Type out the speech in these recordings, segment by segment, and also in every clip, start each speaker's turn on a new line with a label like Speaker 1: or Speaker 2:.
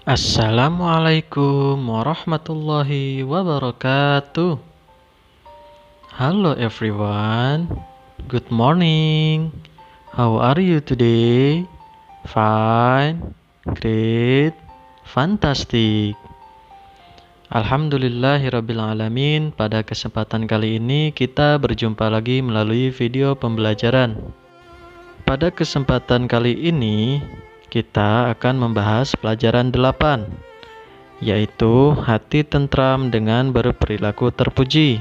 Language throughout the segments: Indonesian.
Speaker 1: Assalamualaikum warahmatullahi wabarakatuh. Hello everyone. Good morning. How are you today? Fine. Great. Fantastic. Alhamdulillahirrabbilalamin. Pada kesempatan kali ini kita berjumpa lagi melalui video pembelajaran. Pada kesempatan kali ini kita akan membahas pelajaran 8, yaitu hati tentram dengan berperilaku terpuji.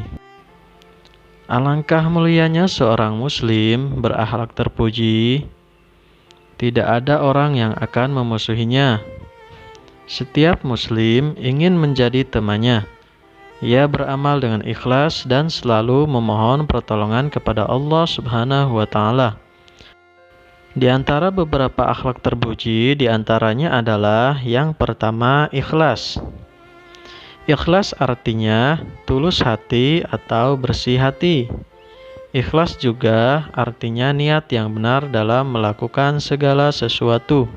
Speaker 1: Alangkah mulianya seorang muslim berakhlak terpuji. Tidak ada orang yang akan memusuhinya. Setiap muslim ingin menjadi temannya. Ia beramal dengan ikhlas dan selalu memohon pertolongan kepada Allah Subhanahu wa Ta'ala. Di antara beberapa akhlak terpuji, di antaranya adalah yang pertama, ikhlas. Ikhlas artinya tulus hati atau bersih hati. Ikhlas juga artinya niat yang benar dalam melakukan segala sesuatu.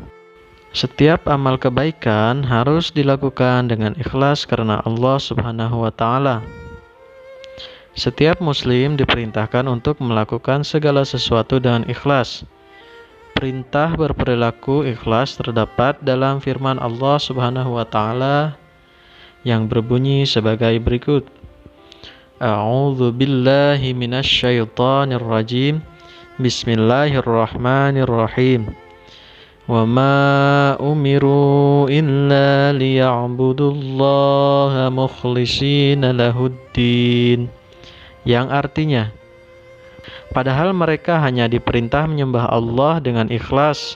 Speaker 1: Setiap amal kebaikan harus dilakukan dengan ikhlas karena Allah Subhanahu wa Ta'ala. Setiap muslim diperintahkan untuk melakukan segala sesuatu dengan ikhlas. Perintah berperilaku ikhlas terdapat dalam firman Allah Subhanahu wa Ta'ala yang berbunyi sebagai berikut. A'udzu billahi minasyaitonir rajim. Bismillahirrahmanirrahim. Wa ma umiru illa liya'budullaha mukhlishina lahuddin. Yang artinya, padahal mereka hanya diperintah menyembah Allah dengan ikhlas,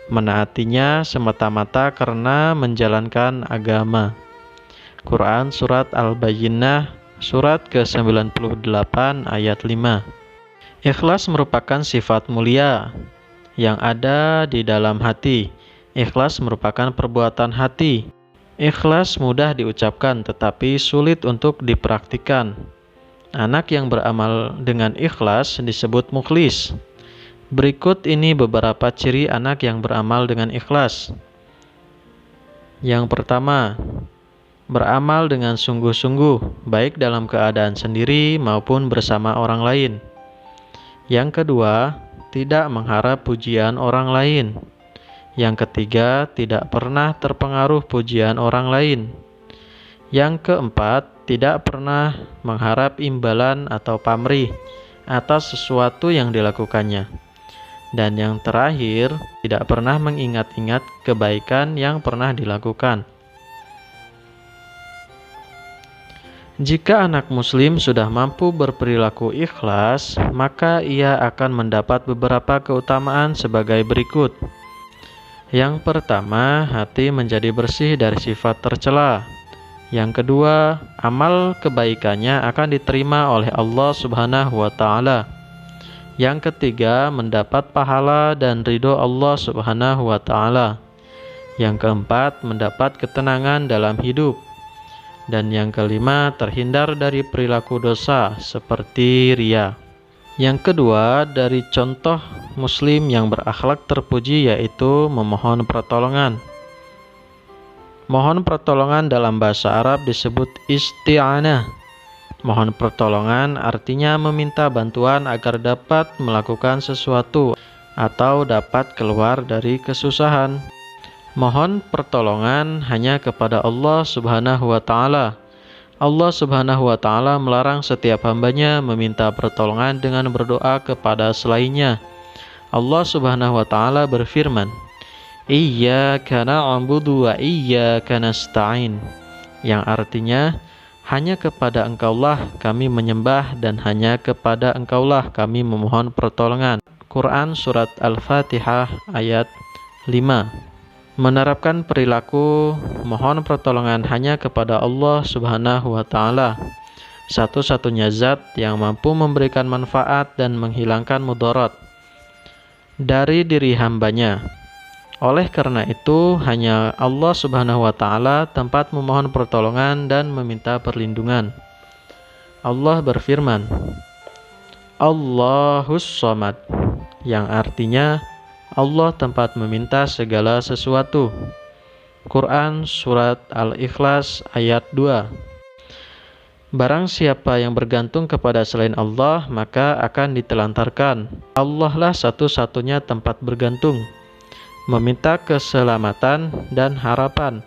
Speaker 1: menaatinya semata-mata karena menjalankan agama. Quran Surat Al-Bayyinah, surat ke-98 ayat 5. Ikhlas merupakan sifat mulia yang ada di dalam hati. Ikhlas merupakan perbuatan hati. Ikhlas mudah diucapkan tetapi sulit untuk dipraktikkan. Anak yang beramal dengan ikhlas disebut mukhlis. Berikut ini beberapa ciri anak yang beramal dengan ikhlas. Yang pertama, beramal dengan sungguh-sungguh, baik dalam keadaan sendiri maupun bersama orang lain. Yang kedua, tidak mengharap pujian orang lain. Yang ketiga, tidak pernah terpengaruh pujian orang lain. Yang keempat, tidak pernah mengharap imbalan atau pamrih atas sesuatu yang dilakukannya. Dan yang terakhir, tidak pernah mengingat-ingat kebaikan yang pernah dilakukan. Jika anak muslim sudah mampu berperilaku ikhlas, maka ia akan mendapat beberapa keutamaan sebagai berikut. Yang pertama, hati menjadi bersih dari sifat tercela. Yang kedua, amal kebaikannya akan diterima oleh Allah Subhanahu wa Ta'ala. Yang ketiga, mendapat pahala dan ridho Allah Subhanahu wa Ta'ala. Yang keempat, mendapat ketenangan dalam hidup. Dan yang kelima, terhindar dari perilaku dosa seperti riya. Yang kedua, dari contoh muslim yang berakhlak terpuji yaitu memohon pertolongan. Mohon pertolongan dalam bahasa Arab disebut isti'anah. Mohon pertolongan artinya meminta bantuan agar dapat melakukan sesuatu atau dapat keluar dari kesusahan. Mohon pertolongan hanya kepada Allah Subhanahu wa Ta'ala. Allah Subhanahu wa Ta'ala melarang setiap hambanya meminta pertolongan dengan berdoa kepada selainnya. Allah Subhanahu wa Ta'ala berfirman, Iyyaka na'budu wa iyyaka nasta'in, yang artinya hanya kepada Engkaulah kami menyembah dan hanya kepada Engkaulah kami memohon pertolongan. Quran Surat Al-Fatihah ayat 5. Menerapkan perilaku mohon pertolongan hanya kepada Allah Subhanahu wa Ta'ala, satu-satunya zat yang mampu memberikan manfaat dan menghilangkan mudarat dari diri hambanya. Oleh karena itu, hanya Allah Subhanahu wa Ta'ala tempat memohon pertolongan dan meminta perlindungan. Allah berfirman, Allahus Samad, yang artinya Allah tempat meminta segala sesuatu. Quran Surat Al-Ikhlas ayat 2. Barang siapa yang bergantung kepada selain Allah, maka akan ditelantarkan. Allah lah satu-satunya tempat bergantung, meminta keselamatan dan harapan.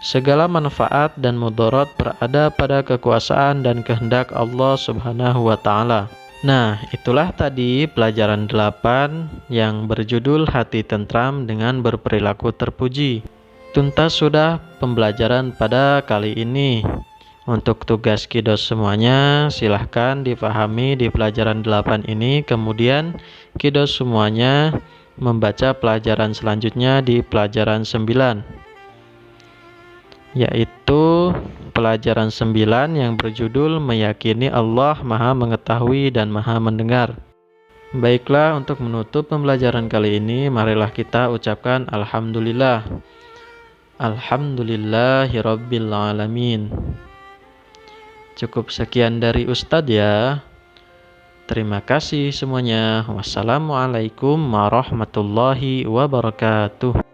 Speaker 1: Segala manfaat dan mudarat berada pada kekuasaan dan kehendak Allah Subhanahu wa Ta'ala. Nah, itulah tadi pelajaran 8 yang berjudul Hati Tentram dengan Berperilaku Terpuji. Tuntas sudah pembelajaran pada kali ini. Untuk tugas kiddos semuanya, silahkan dipahami di pelajaran 8 ini. Kemudian kiddos semuanya membaca pelajaran selanjutnya di pelajaran 9, yaitu pelajaran 9 yang berjudul Meyakini Allah Maha Mengetahui dan Maha Mendengar. Baiklah, untuk menutup pembelajaran kali ini, marilah kita ucapkan Alhamdulillah. Alhamdulillahirabbil alamin. Cukup sekian dari Ustadz ya. Terima kasih semuanya. Wassalamualaikum warahmatullahi wabarakatuh.